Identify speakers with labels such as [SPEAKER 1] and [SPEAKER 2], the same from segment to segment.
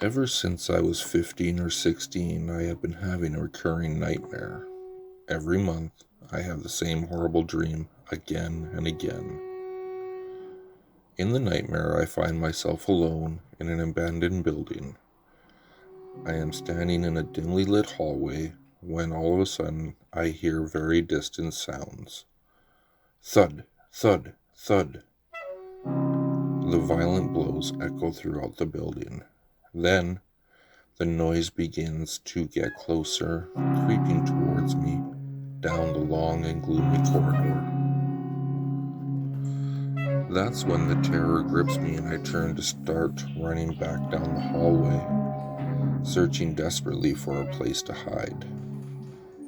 [SPEAKER 1] Ever since I was 15 or 16, I have been having a recurring nightmare. Every month, I have the same horrible dream again and again. In the nightmare, I find myself alone in an abandoned building. I am standing in a dimly lit hallway when all of a sudden I hear very distant sounds. Thud, thud, thud. The violent blows echo throughout the building. Then, the noise begins to get closer, creeping towards me down the long and gloomy corridor. That's when the terror grips me and I turn to start running back down the hallway, searching desperately for a place to hide.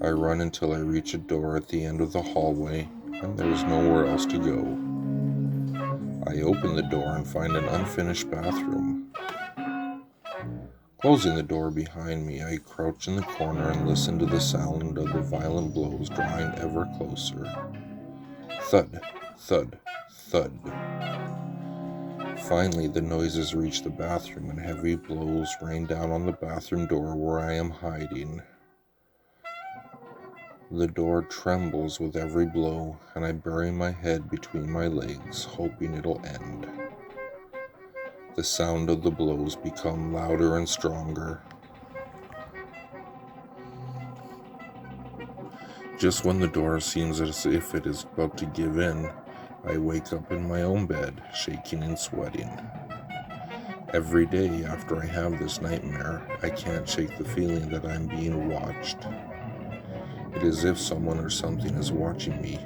[SPEAKER 1] I run until I reach a door at the end of the hallway and there is nowhere else to go. I open the door and find an unfinished bathroom. Closing the door behind me, I crouch in the corner and listen to the sound of the violent blows drawing ever closer. Thud, thud, thud. Finally, the noises reach the bathroom and heavy blows rain down on the bathroom door where I am hiding. The door trembles with every blow, and I bury my head between my legs, hoping it'll end. The sound of the blows become louder and stronger. Just when the door seems as if it is about to give in, I wake up in my own bed, shaking and sweating. Every day after I have this nightmare, I can't shake the feeling that I'm being watched. It is as if someone or something is watching me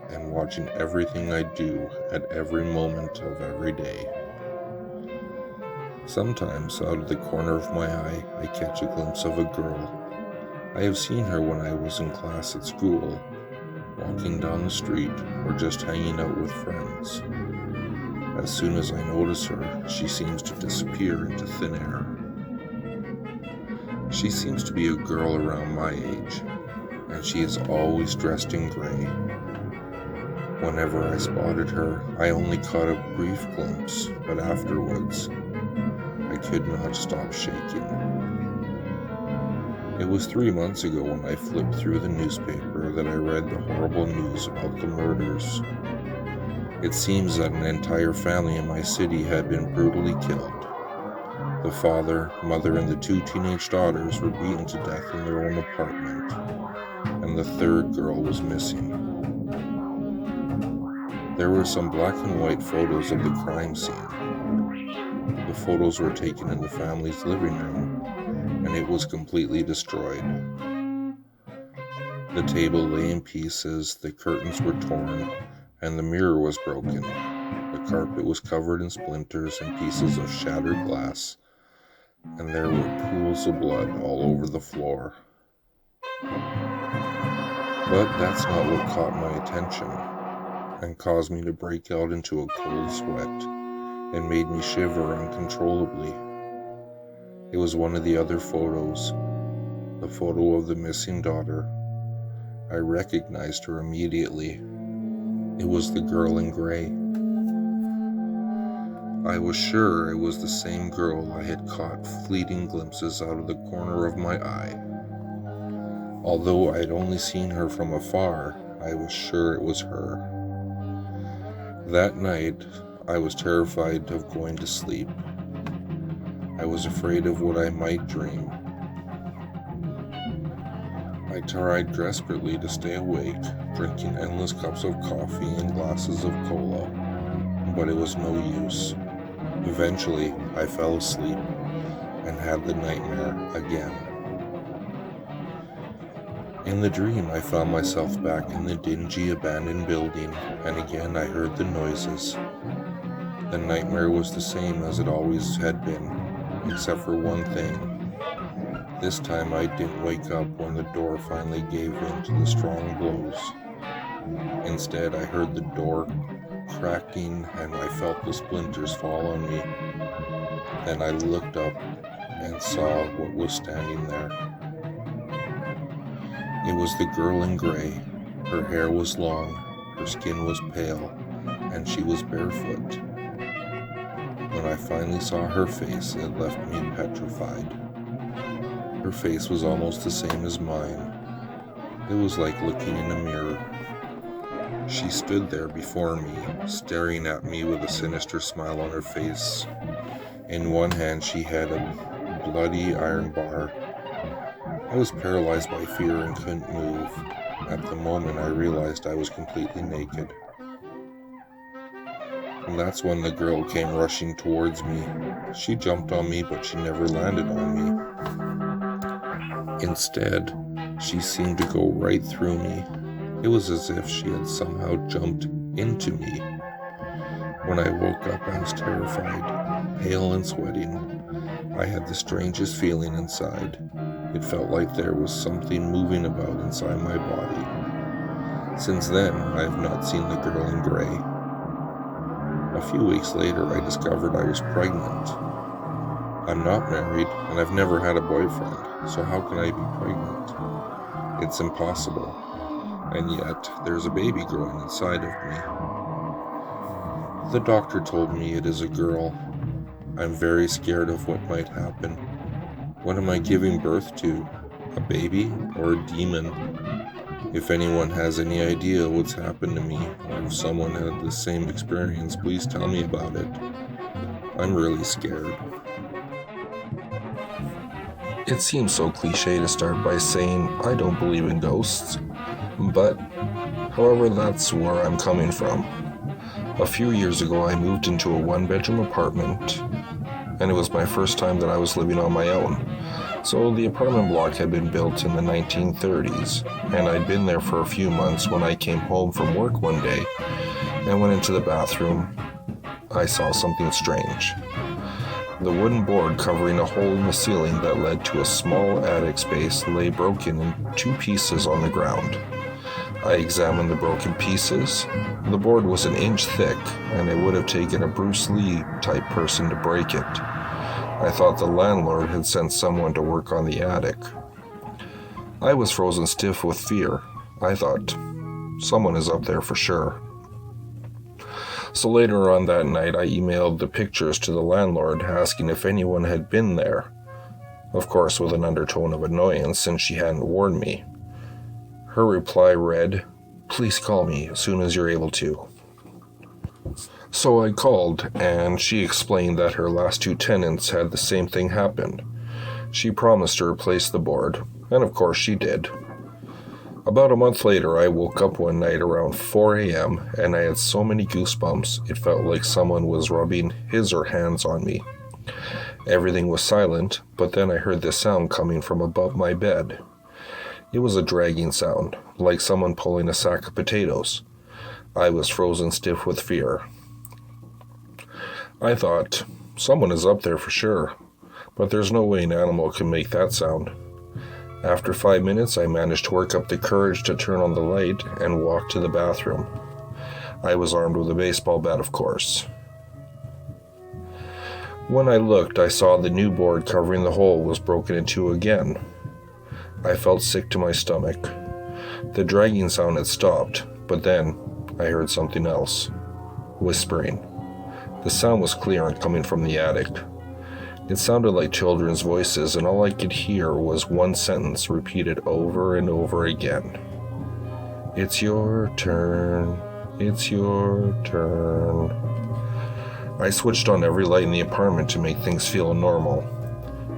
[SPEAKER 1] and watching everything I do at every moment of every day. Sometimes, out of the corner of my eye, I catch a glimpse of a girl. I have seen her when I was in class at school, walking down the street, or just hanging out with friends. As soon as I notice her, she seems to disappear into thin air. She seems to be a girl around my age, and she is always dressed in gray. Whenever I spotted her, I only caught a brief glimpse, but afterwards, I could not stop shaking. It was 3 months ago when I flipped through the newspaper that I read the horrible news about the murders. It seems that an entire family in my city had been brutally killed. The father, mother, and the 2 teenage daughters were beaten to death in their own apartment, and the 3rd girl was missing. There were some black and white photos of the crime scene. The photos were taken in the family's living room, and it was completely destroyed. The table lay in pieces, the curtains were torn, and the mirror was broken. The carpet was covered in splinters and pieces of shattered glass, and there were pools of blood all over the floor. But that's not what caught my attention and caused me to break out into a cold sweat and made me shiver uncontrollably. It was one of the other photos, the photo of the missing daughter. I recognized her immediately. It was the girl in gray. I was sure it was the same girl I had caught fleeting glimpses out of the corner of my eye. Although I had only seen her from afar, I was sure it was her. That night, I was terrified of going to sleep. I was afraid of what I might dream. I tried desperately to stay awake, drinking endless cups of coffee and glasses of cola, but it was no use. Eventually, I fell asleep and had the nightmare again. In the dream, I found myself back in the dingy, abandoned building, and again I heard the noises. The nightmare was the same as it always had been, except for one thing. This time I didn't wake up when the door finally gave in to the strong blows. Instead, I heard the door cracking and I felt the splinters fall on me. Then I looked up and saw what was standing there. It was the girl in gray. Her hair was long, her skin was pale, and she was barefoot. When I finally saw her face, it left me petrified. Her face was almost the same as mine. It was like looking in a mirror. She stood there before me, staring at me with a sinister smile on her face. In one hand, she had a bloody iron bar. I was paralyzed by fear and couldn't move. At the moment, I realized I was completely naked. And that's when the girl came rushing towards me. She jumped on me, but she never landed on me. Instead, she seemed to go right through me. It was as if she had somehow jumped into me. When I woke up, I was terrified, pale and sweating. I had the strangest feeling inside. It felt like there was something moving about inside my body. Since then, I have not seen the girl in gray. A few weeks later, I discovered I was pregnant. I'm not married, and I've never had a boyfriend, so how can I be pregnant? It's impossible. And yet, there's a baby growing inside of me. The doctor told me it is a girl. I'm very scared of what might happen. What am I giving birth to? A baby or a demon? If anyone has any idea what's happened to me, or if someone had the same experience, please tell me about it. I'm really scared.
[SPEAKER 2] It seems so cliche to start by saying I don't believe in ghosts, but however, that's where I'm coming from. A few years ago, I moved into a one-bedroom apartment, and it was my first time that I was living on my own. So the apartment block had been built in the 1930s, and I'd been there for a few months when I came home from work one day and went into the bathroom. I saw something strange. The wooden board covering a hole in the ceiling that led to a small attic space lay broken in two pieces on the ground. I examined the broken pieces. The board was an inch thick, and it would have taken a Bruce Lee type person to break it. I thought the landlord had sent someone to work on the attic. I was frozen stiff with fear. I thought, someone is up there for sure. So later on that night, I emailed the pictures to the landlord asking if anyone had been there. Of course, with an undertone of annoyance since she hadn't warned me. Her reply read, "Please call me as soon as you're able to." So I called, and she explained that her last two tenants had the same thing happen. She promised to replace the board, and of course she did. About a month later, I woke up one night around 4 a.m., and I had so many goosebumps, it felt like someone was rubbing his or hands on me. Everything was silent, but then I heard this sound coming from above my bed. It was a dragging sound, like someone pulling a sack of potatoes. I was frozen stiff with fear. I thought, someone is up there for sure, but there's no way an animal can make that sound. After 5 minutes, I managed to work up the courage to turn on the light and walk to the bathroom. I was armed with a baseball bat, of course. When I looked, I saw the new board covering the hole was broken in two again. I felt sick to my stomach. The dragging sound had stopped, but then I heard something else. Whispering. The sound was clear and coming from the attic. It sounded like children's voices, and all I could hear was one sentence repeated over and over again. "It's your turn. It's your turn." I switched on every light in the apartment to make things feel normal.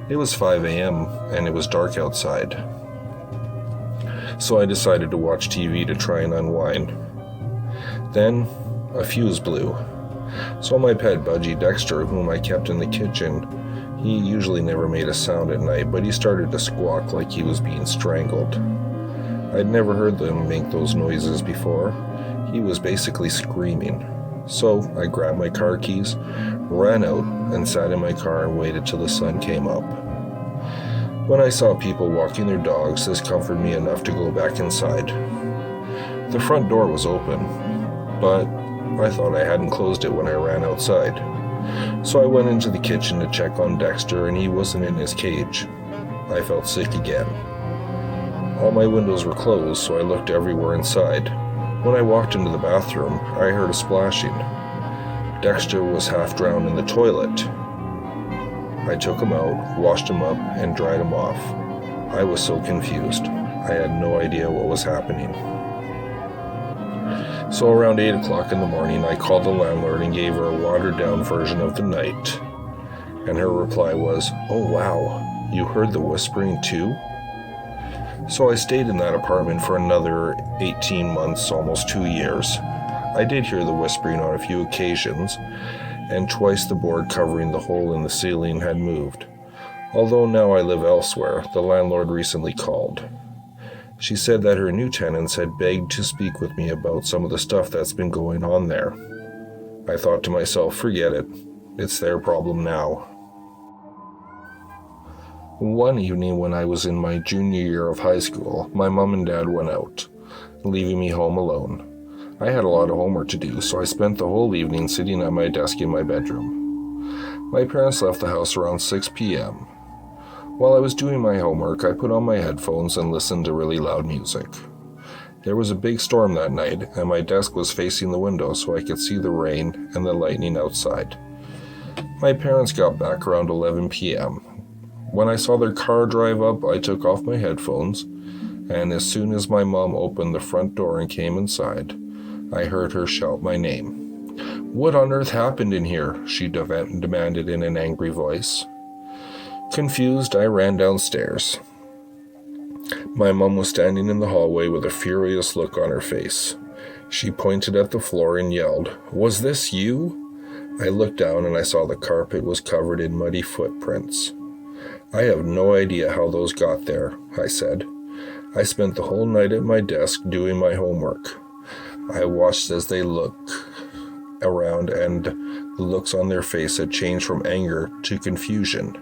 [SPEAKER 2] It was 5 a.m. and it was dark outside. So I decided to watch TV to try and unwind. Then, a fuse blew. So my pet Budgie Dexter, whom I kept in the kitchen, he usually never made a sound at night, but he started to squawk like he was being strangled. I'd never heard them make those noises before. He was basically screaming. So I grabbed my car keys, ran out, and sat in my car and waited till the sun came up. When I saw people walking their dogs, this comforted me enough to go back inside. The front door was open, but I thought I hadn't closed it when I ran outside. So I went into the kitchen to check on Dexter, and he wasn't in his cage. I felt sick again. All my windows were closed, so I looked everywhere inside. When I walked into the bathroom, I heard a splashing. Dexter was half drowned in the toilet. I took him out, washed him up, and dried him off. I was so confused. I had no idea what was happening. So around 8 o'clock in the morning, I called the landlord and gave her a watered-down version of the night. And her reply was, "Oh wow, you heard the whispering too?" So I stayed in that apartment for another 18 months, almost 2 years. I did hear the whispering on a few occasions, and twice the board covering the hole in the ceiling had moved. Although now I live elsewhere, the landlord recently called. She said that her new tenants had begged to speak with me about some of the stuff that's been going on there. I thought to myself, forget it. It's their problem now. One evening when I was in my junior year of high school, my mom and dad went out, leaving me home alone. I had a lot of homework to do, so I spent the whole evening sitting at my desk in my bedroom. My parents left the house around 6 p.m. While I was doing my homework, I put on my headphones and listened to really loud music. There was a big storm that night, and my desk was facing the window so I could see the rain and the lightning outside. My parents got back around 11 p.m. When I saw their car drive up, I took off my headphones, and as soon as my mom opened the front door and came inside, I heard her shout my name. "What on earth happened in here?" she demanded in an angry voice. Confused, I ran downstairs. My mom was standing in the hallway with a furious look on her face. She pointed at the floor and yelled, "Was this you?" I looked down and I saw the carpet was covered in muddy footprints. "I have no idea how those got there," I said. "I spent the whole night at my desk doing my homework." I watched as they looked around, and the looks on their face had changed from anger to confusion,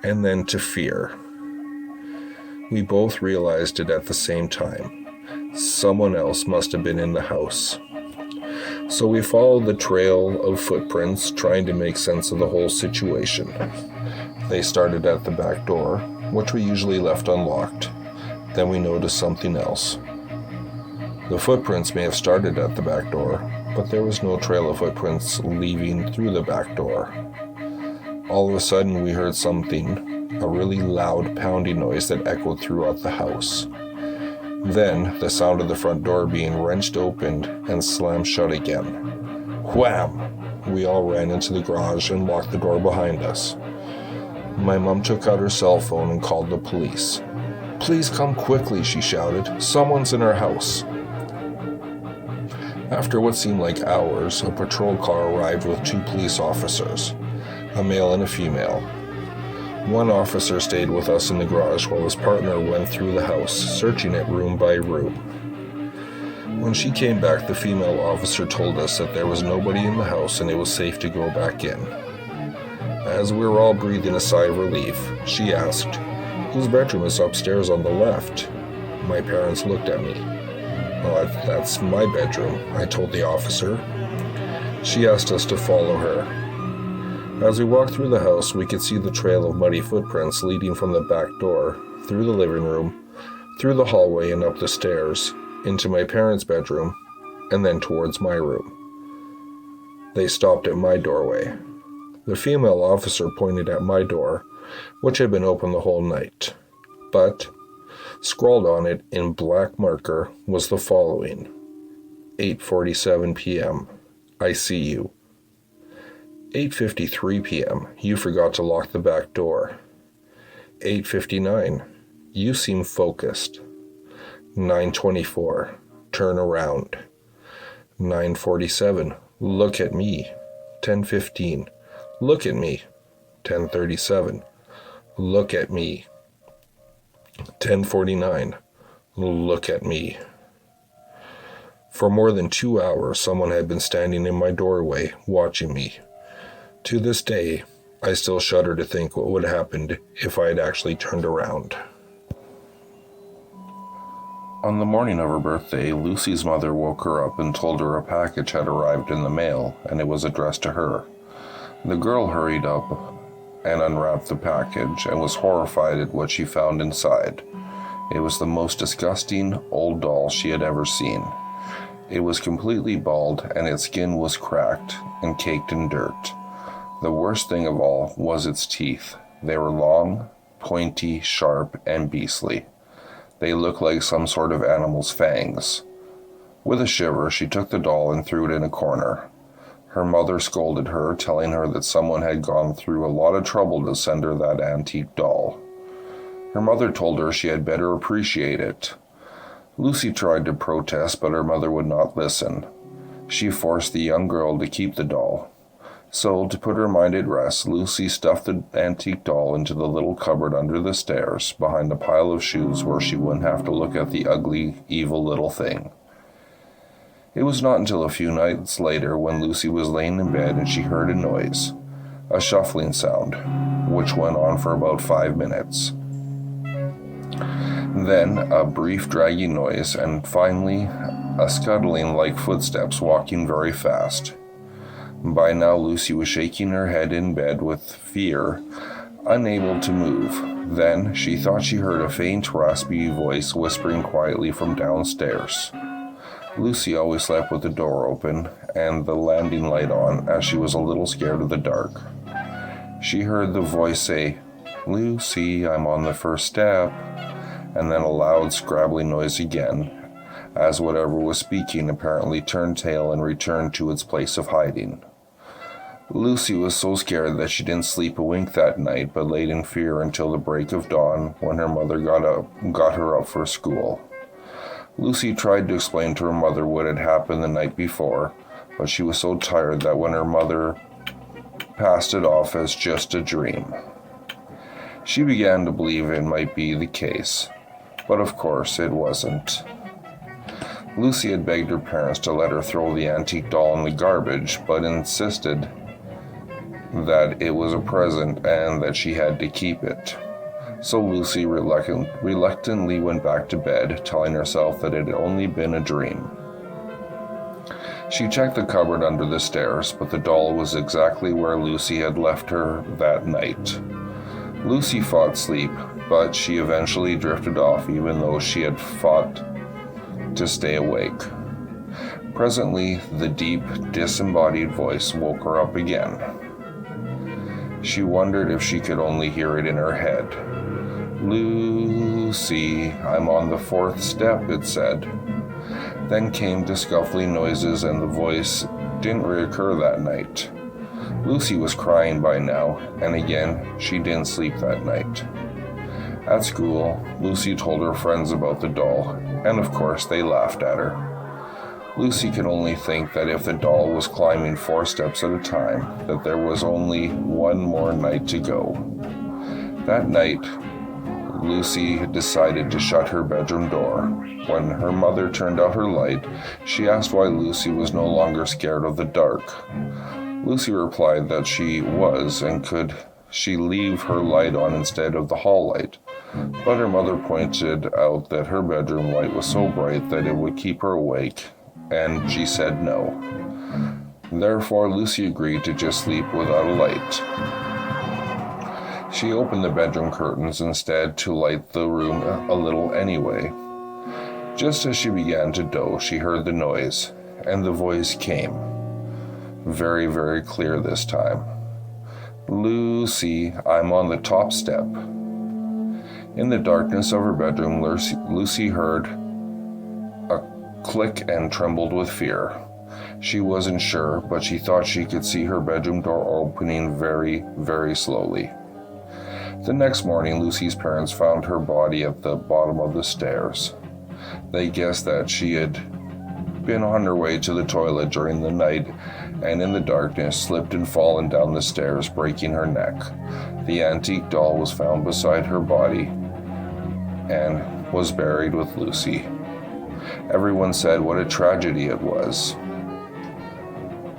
[SPEAKER 2] and then to fear. We both realized it at the same time. Someone else must have been in the house. So we followed the trail of footprints, trying to make sense of the whole situation. They started at the back door, which we usually left unlocked. Then we noticed something else. The footprints may have started at the back door, but there was no trail of footprints leaving through the back door. All of a sudden we heard something, a really loud pounding noise that echoed throughout the house. Then the sound of the front door being wrenched open and slammed shut again. Wham! We all ran into the garage and locked the door behind us. My mom took out her cell phone and called the police. "Please come quickly," she shouted. "Someone's in our house." After what seemed like hours, a patrol car arrived with 2 police officers, a male and a female. One officer stayed with us in the garage while his partner went through the house, searching it room by room. When she came back, the female officer told us that there was nobody in the house and it was safe to go back in. As we were all breathing a sigh of relief, she asked, "Whose bedroom is upstairs on the left?" My parents looked at me. "Well, that's my bedroom," I told the officer. She asked us to follow her. As we walked through the house, we could see the trail of muddy footprints leading from the back door, through the living room, through the hallway and up the stairs, into my parents' bedroom, and then towards my room. They stopped at my doorway. The female officer pointed at my door, which had been open the whole night, but scrawled on it in black marker was the following: 8:47 p.m. I see you. 8:53 p.m. You forgot to lock the back door. 8:59. You seem focused. 9:24. Turn around. 9:47. Look at me. 10:15. Look at me. 10:37. Look at me. 10:49. Look at me. For more than 2 hours, someone had been standing in my doorway, watching me. To this day, I still shudder to think what would have happened if I had actually turned around. On the morning of her birthday, Lucy's mother woke her up and told her a package had arrived in the mail, and it was addressed to her. The girl hurried up and unwrapped the package and was horrified at what she found inside. It was the most disgusting old doll she had ever seen. It was completely bald, and its skin was cracked and caked in dirt. The worst thing of all was its teeth. They were long, pointy, sharp, and beastly. They looked like some sort of animal's fangs. With a shiver, she took the doll and threw it in a corner. Her mother scolded her, telling her that someone had gone through a lot of trouble to send her that antique doll. Her mother told her she had better appreciate it. Lucy tried to protest, but her mother would not listen. She forced the young girl to keep the doll. So, to put her mind at rest, Lucy stuffed the antique doll into the little cupboard under the stairs, behind a pile of shoes where she wouldn't have to look at the ugly, evil little thing. It was not until a few nights later, when Lucy was laying in bed and she heard a noise, a shuffling sound, which went on for about 5 minutes. Then a brief dragging noise, and finally a scuttling like footsteps walking very fast. By now Lucy was shaking her head in bed with fear, unable to move. Then she thought she heard a faint, raspy voice whispering quietly from downstairs. Lucy always slept with the door open and the landing light on, as she was a little scared of the dark. She heard the voice say, "Lucy, I'm on the first step," and then a loud scrabbling noise again, as whatever was speaking apparently turned tail and returned to its place of hiding. Lucy was so scared that she didn't sleep a wink that night, but laid in fear until the break of dawn, when her mother got her up for school. Lucy tried to explain to her mother what had happened the night before, but she was so tired that when her mother passed it off as just a dream. She began to believe it might be the case, but of course it wasn't. Lucy had begged her parents to let her throw the antique doll in the garbage, but insisted that it was a present and that she had to keep it. So Lucy reluctantly went back to bed, telling herself that it had only been a dream. She checked the cupboard under the stairs, but the doll was exactly where Lucy had left her that night. Lucy fought sleep, but she eventually drifted off, even though she had fought to stay awake. Presently, the deep, disembodied voice woke her up again. She wondered if she could only hear it in her head. "Lucy, I'm on the 4th step," it said. Then came the scuffling noises, and the voice didn't reoccur that night. Lucy was crying by now, and again, she didn't sleep that night. At school, Lucy told her friends about the doll, and of course they laughed at her. Lucy could only think that if the doll was climbing 4 steps at a time, that there was only one more night to go. That night, Lucy decided to shut her bedroom door. When her mother turned out her light, she asked why Lucy was no longer scared of the dark. Lucy replied that she was, and could she leave her light on instead of the hall light. But her mother pointed out that her bedroom light was so bright that it would keep her awake, and she said no. Therefore, Lucy agreed to just sleep without a light. She opened the bedroom curtains instead to light the room a little anyway. Just as she began to doze, she heard the noise, and the voice came. Very, very clear this time. "Lucy, I'm on the top step." In the darkness of her bedroom, Lucy heard a click and trembled with fear. She wasn't sure, but she thought she could see her bedroom door opening very, very slowly. The next morning, Lucy's parents found her body at the bottom of the stairs. They guessed that she had been on her way to the toilet during the night, and in the darkness slipped and fallen down the stairs, breaking her neck. The antique doll was found beside her body and was buried with Lucy. Everyone said what a tragedy it was.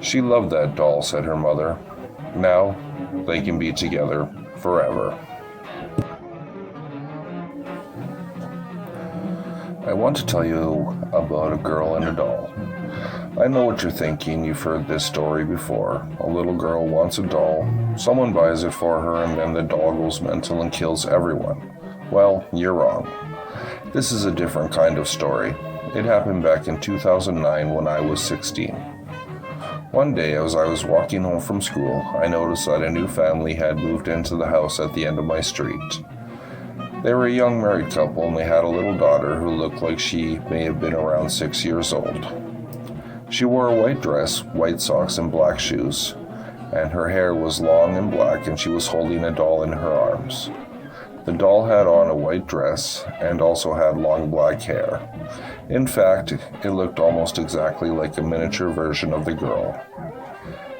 [SPEAKER 2] "She loved that doll," said her mother. "Now they can be together forever." I want to tell you about a girl and a doll. I know what you're thinking. You've heard this story before. A little girl wants a doll, someone buys it for her, and then the doll goes mental and kills everyone. Well, you're wrong. This is a different kind of story. It happened back in 2009 when I was 16. One day, as I was walking home from school, I noticed that a new family had moved into the house at the end of my street. They were a young married couple and they had a little daughter who looked like she may have been around 6 years old. She wore a white dress, white socks, and black shoes, and her hair was long and black, and she was holding a doll in her arms. The doll had on a white dress and also had long black hair. In fact, it looked almost exactly like a miniature version of the girl.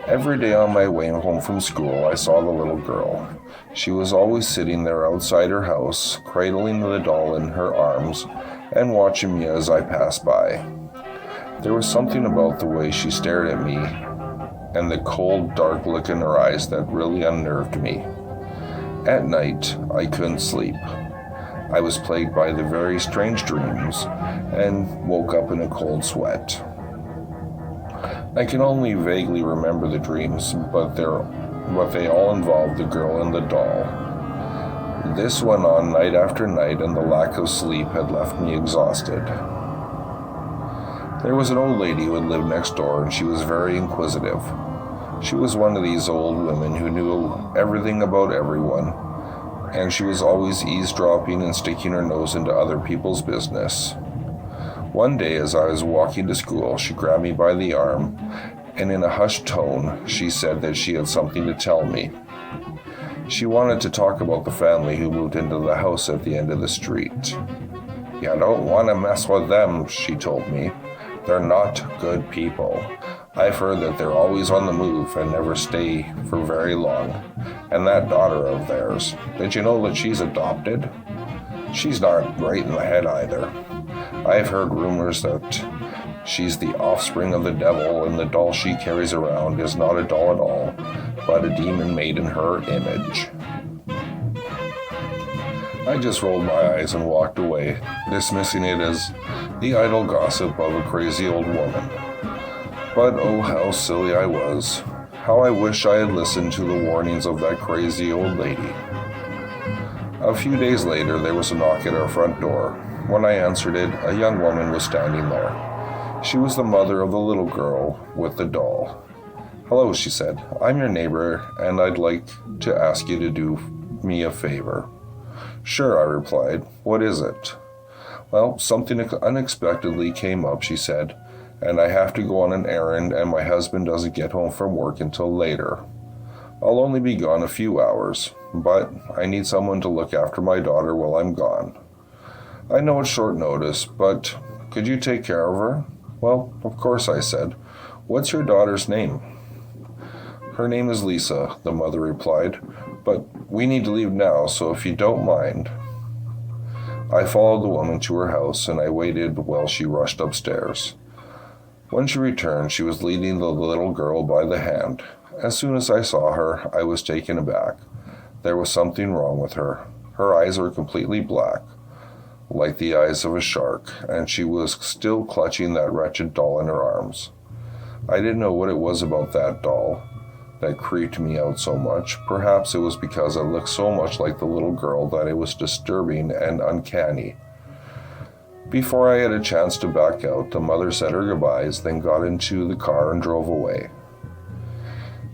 [SPEAKER 2] Every day on my way home from school, I saw the little girl. She was always sitting there outside her house, cradling the doll in her arms and watching me as I passed by. There was something about the way she stared at me and the cold, dark look in her eyes that really unnerved me. At night, I couldn't sleep. I was plagued by the very strange dreams and woke up in a cold sweat. I can only vaguely remember the dreams, but they all involved the girl and the doll. This went on night after night, and the lack of sleep had left me exhausted. There was an old lady who had lived next door, and she was very inquisitive. She was one of these old women who knew everything about everyone, and she was always eavesdropping and sticking her nose into other people's business. One day, as I was walking to school, she grabbed me by the arm, and in a hushed tone, she said that she had something to tell me. She wanted to talk about the family who moved into the house at the end of the street. "You don't want to mess with them," she told me. "They're not good people. I've heard that they're always on the move and never stay for very long. And that daughter of theirs, did you know that she's adopted? She's not right in the head either. I've heard rumors that she's the offspring of the devil, and the doll she carries around is not a doll at all, but a demon made in her image." I just rolled my eyes and walked away, dismissing it as the idle gossip of a crazy old woman. But oh, how silly I was. How I wish I had listened to the warnings of that crazy old lady. A few days later, there was a knock at our front door. When I answered it, a young woman was standing there. She was the mother of the little girl with the doll. "Hello," she said. "I'm your neighbor, and I'd like to ask you to do me a favor." "Sure," I replied. "What is it?" "Well, something unexpectedly came up," she said, "and I have to go on an errand, and my husband doesn't get home from work until later. I'll only be gone a few hours, but I need someone to look after my daughter while I'm gone. I know it's short notice, but could you take care of her?" "Well, of course," I said. "What's your daughter's name?" "Her name is Lisa," the mother replied, "but we need to leave now, so if you don't mind." I followed the woman to her house, and I waited while she rushed upstairs. When she returned, she was leading the little girl by the hand. As soon as I saw her, I was taken aback. There was something wrong with her. Her eyes were completely black, like the eyes of a shark, and she was still clutching that wretched doll in her arms. I didn't know what it was about that doll that creeped me out so much. Perhaps it was because it looked so much like the little girl that it was disturbing and uncanny. Before I had a chance to back out, the mother said her goodbyes, then got into the car and drove away.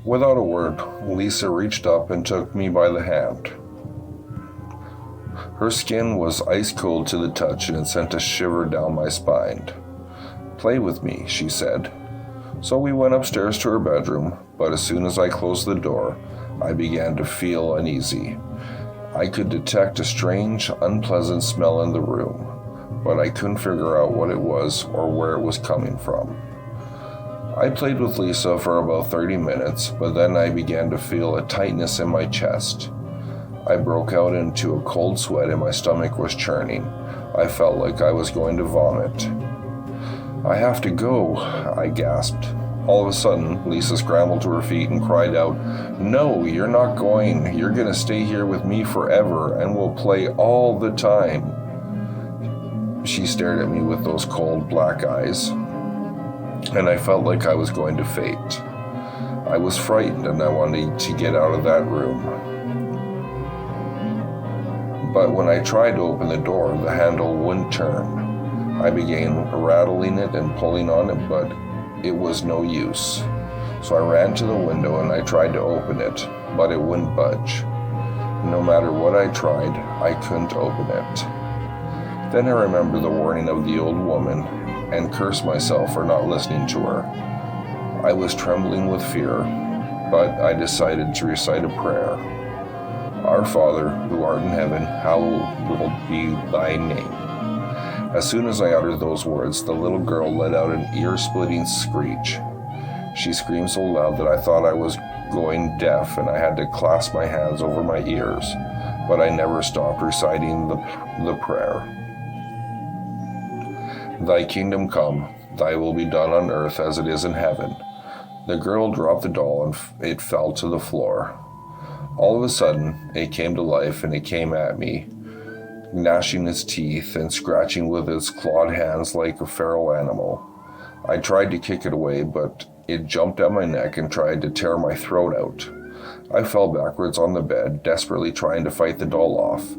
[SPEAKER 2] Without a word, Lisa reached up and took me by the hand. Her skin was ice cold to the touch, and it sent a shiver down my spine. "Play with me," she said. So we went upstairs to her bedroom, but as soon as I closed the door, I began to feel uneasy. I could detect a strange, unpleasant smell in the room, but I couldn't figure out what it was or where it was coming from. I played with Lisa for about 30 minutes, but then I began to feel a tightness in my chest. I broke out into a cold sweat and my stomach was churning. I felt like I was going to vomit. "I have to go," I gasped. All of a sudden, Lisa scrambled to her feet and cried out, "No, you're not going. You're going to stay here with me forever, and we'll play all the time." She stared at me with those cold black eyes, and I felt like I was going to faint. I was frightened and I wanted to get out of that room. But when I tried to open the door, the handle wouldn't turn.
[SPEAKER 1] I began rattling it and pulling on it, but it was no use. So I ran to the window and I tried to open it, but it wouldn't budge. No matter what I tried, I couldn't open it. Then I remembered the warning of the old woman and cursed myself for not listening to her. I was trembling with fear, but I decided to recite a prayer. Our Father, who art in heaven, hallowed be thy name. As soon as I uttered those words, the little girl let out an ear-splitting screech. She screamed so loud that I thought I was going deaf and I had to clasp my hands over my ears, but I never stopped reciting the prayer. Thy kingdom come, thy will be done on earth as it is in heaven. The girl dropped the doll and it fell to the floor. All of a sudden, it came to life and it came at me, gnashing its teeth and scratching with its clawed hands like a feral animal. I tried to kick it away, but it jumped at my neck and tried to tear my throat out. I fell backwards on the bed, desperately trying to fight the doll off.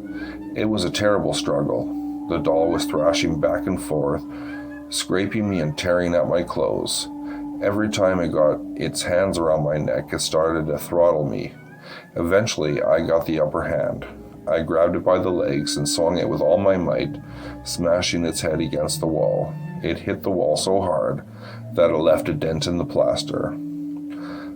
[SPEAKER 1] It was a terrible struggle. The doll was thrashing back and forth, scraping me and tearing at my clothes. Every time it got its hands around my neck, it started to throttle me. Eventually, I got the upper hand. I grabbed it by the legs and swung it with all my might, smashing its head against the wall. It hit the wall so hard that it left a dent in the plaster.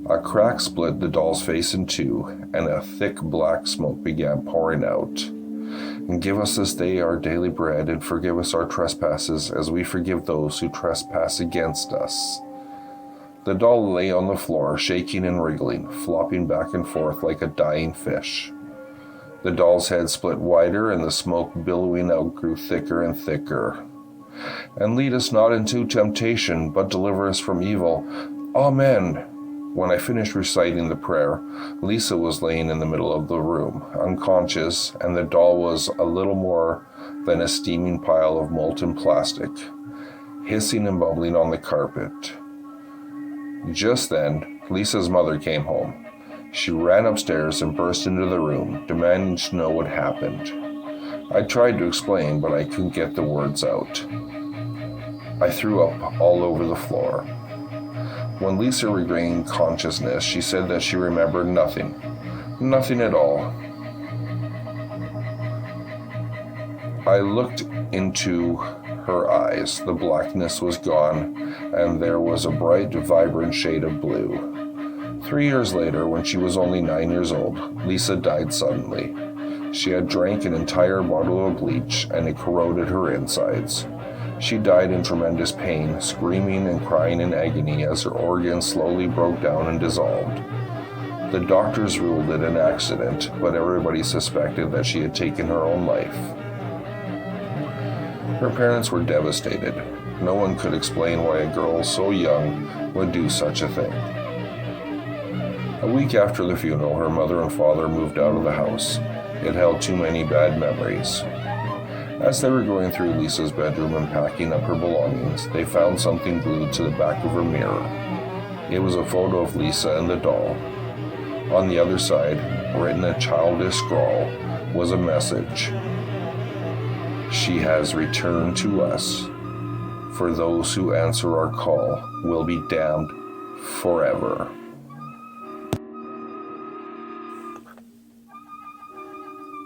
[SPEAKER 1] A crack split the doll's face in two, and a thick black smoke began pouring out. And give us this day our daily bread, and forgive us our trespasses, as we forgive those who trespass against us. The doll lay on the floor, shaking and wriggling, flopping back and forth like a dying fish. The doll's head split wider, and the smoke billowing out grew thicker and thicker. And lead us not into temptation, but deliver us from evil. Amen. When I finished reciting the prayer, Lisa was laying in the middle of the room, unconscious, and the doll was a little more than a steaming pile of molten plastic, hissing and bubbling on the carpet. Just then, Lisa's mother came home. She ran upstairs and burst into the room, demanding to know what happened. I tried to explain, but I couldn't get the words out. I threw up all over the floor. When Lisa regained consciousness, she said that she remembered nothing. Nothing at all. I looked into her eyes. The blackness was gone, and there was a bright, vibrant shade of blue. 3 years later, when she was only 9 years old, Lisa died suddenly. She had drank an entire bottle of bleach, and it corroded her insides. She died in tremendous pain, screaming and crying in agony as her organs slowly broke down and dissolved. The doctors ruled it an accident, but everybody suspected that she had taken her own life. Her parents were devastated. No one could explain why a girl so young would do such a thing. A week after the funeral, her mother and father moved out of the house. It held too many bad memories. As they were going through Lisa's bedroom and packing up her belongings, they found something glued to the back of her mirror. It was a photo of Lisa and the doll. On the other side, written in a childish scrawl, was a message. She has returned to us. For those who answer our call will be damned forever.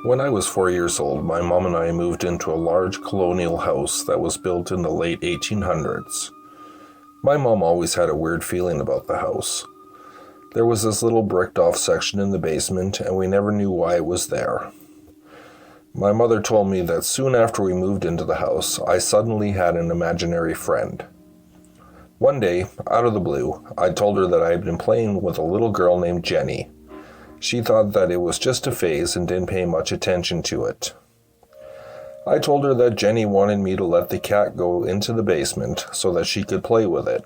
[SPEAKER 2] When I was 4 years old, my mom and I moved into a large colonial house that was built in the late 1800s. My mom always had a weird feeling about the house. There was this little bricked-off section in the basement, and we never knew why it was there. My mother told me that soon after we moved into the house, I suddenly had an imaginary friend. One day, out of the blue, I told her that I had been playing with a little girl named Jenny. She thought that it was just a phase and didn't pay much attention to it. I told her that Jenny wanted me to let the cat go into the basement so that she could play with it.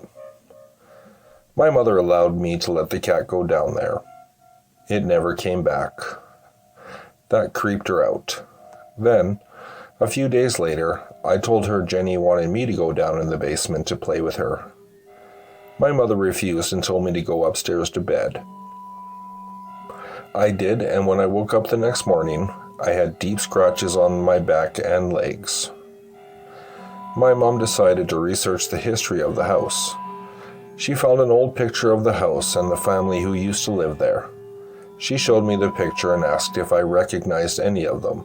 [SPEAKER 2] My mother allowed me to let the cat go down there. It never came back. That creeped her out. Then, a few days later, I told her Jenny wanted me to go down in the basement to play with her. My mother refused and told me to go upstairs to bed. I did, and when I woke up the next morning, I had deep scratches on my back and legs. my mom decided to research the history of the house. She found an old picture of the house and the family who used to live there. She showed me the picture and asked if I recognized any of them.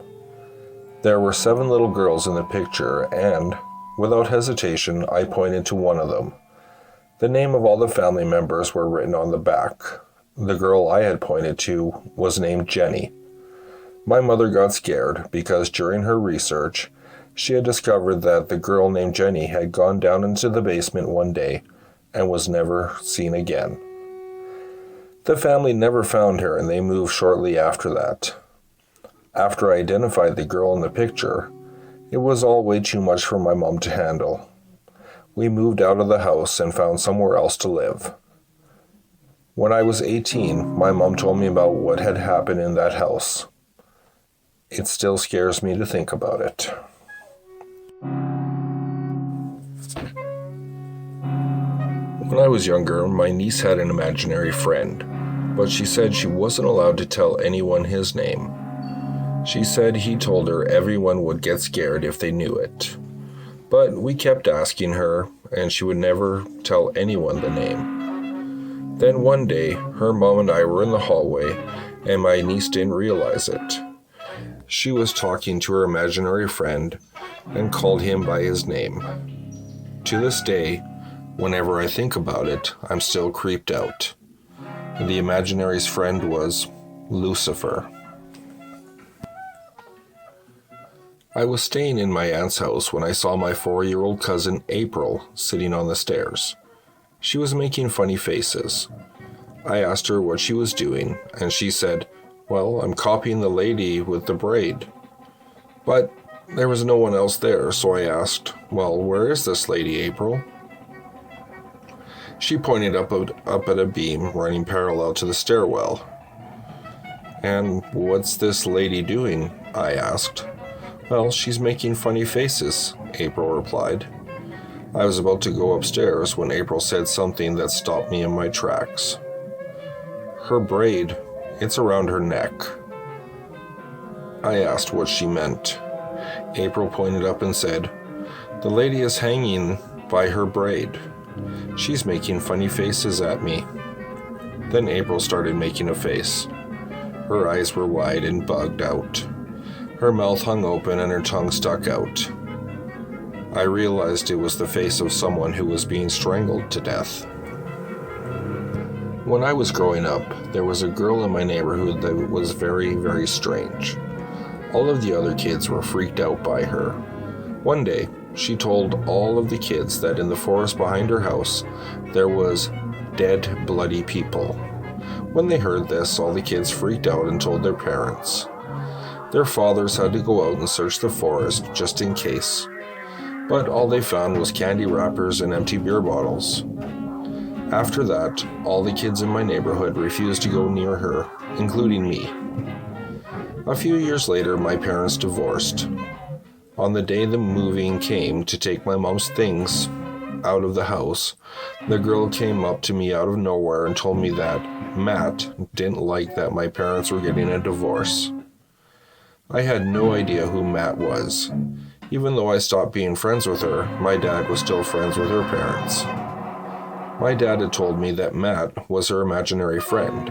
[SPEAKER 2] There were 7 little girls in the picture, and, without hesitation, I pointed to one of them. The name of all the family members were written on the back. The girl I had pointed to was named Jenny. My mother got scared because during her research, she had discovered that the girl named Jenny had gone down into the basement one day and was never seen again. The family never found her and they moved shortly after that. After I identified the girl in the picture, it was all way too much for my mom to handle. We moved out of the house and found somewhere else to live. When I was 18, my mom told me about what had happened in that house. It still scares me to think about it. When I was younger, my niece had an imaginary friend, but she said she wasn't allowed to tell anyone his name. She said he told her everyone would get scared if they knew it. But we kept asking her, and she would never tell anyone the name. Then one day, her mom and I were in the hallway, and my niece didn't realize it. She was talking to her imaginary friend and called him by his name. To this day, whenever I think about it, I'm still creeped out. The imaginary's friend was Lucifer. I was staying in my aunt's house when I saw my 4-year-old cousin April sitting on the stairs. She was making funny faces. I asked her what she was doing, and she said, "Well, I'm copying the lady with the braid." But there was no one else there, so I asked, "Well, where is this lady, April?" She pointed up at a beam running parallel to the stairwell. "And what's this lady doing?" I asked. "Well, she's making funny faces," April replied. I was about to go upstairs when April said something that stopped me in my tracks. "Her braid, it's around her neck." I asked what she meant. April pointed up and said, "The lady is hanging by her braid. She's making funny faces at me." Then April started making a face. Her eyes were wide and bugged out. Her mouth hung open and her tongue stuck out. I realized it was the face of someone who was being strangled to death. When I was growing up, there was a girl in my neighborhood that was very, very strange. All of the other kids were freaked out by her. One day, she told all of the kids that in the forest behind her house, there was dead, bloody people. When they heard this, all the kids freaked out and told their parents. Their fathers had to go out and search the forest just in case. But all they found was candy wrappers and empty beer bottles. After that, all the kids in my neighborhood refused to go near her, including me. A few years later, my parents divorced. On the day the moving came to take my mom's things out of the house, the girl came up to me out of nowhere and told me that Matt didn't like that my parents were getting a divorce. I had no idea who Matt was. Even though I stopped being friends with her, my dad was still friends with her parents. My dad had told me that Matt was her imaginary friend.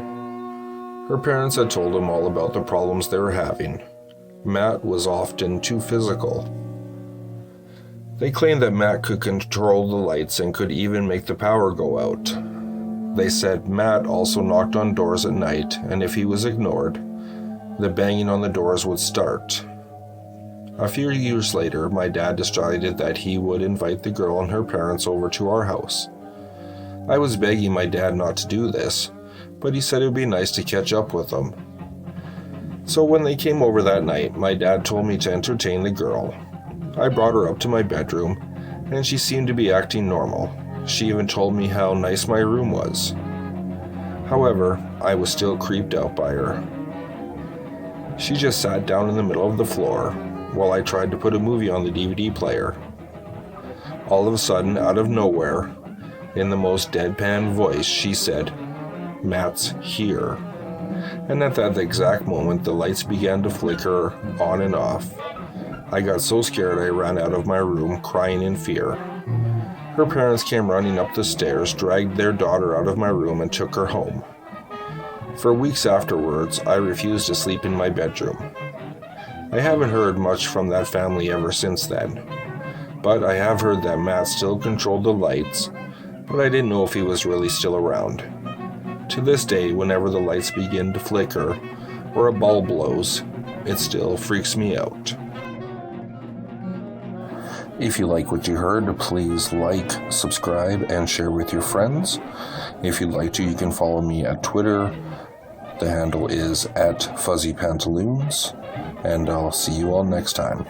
[SPEAKER 2] Her parents had told him all about the problems they were having. Matt was often too physical. They claimed that Matt could control the lights and could even make the power go out. They said Matt also knocked on doors at night, and if he was ignored, the banging on the doors would start. A few years later, my dad decided that he would invite the girl and her parents over to our house. I was begging my dad not to do this, but he said it would be nice to catch up with them. So when they came over that night, my dad told me to entertain the girl. I brought her up to my bedroom, and she seemed to be acting normal. She even told me how nice my room was. However, I was still creeped out by her. She just sat down in the middle of the floor while I tried to put a movie on the DVD player. All of a sudden, out of nowhere, in the most deadpan voice, she said, "Matt's here." And at that exact moment, the lights began to flicker on and off. I got so scared I ran out of my room, crying in fear. Her parents came running up the stairs, dragged their daughter out of my room, and took her home. For weeks afterwards, I refused to sleep in my bedroom. I haven't heard much from that family ever since then, but I have heard that Matt still controlled the lights, but I didn't know if he was really still around. To this day, whenever the lights begin to flicker or a bulb blows, it still freaks me out. If you like what you heard, please like, subscribe, and share with your friends. If you'd like to, you can follow me at Twitter. The handle is @FuzzyPantaloons, and I'll see you all next time.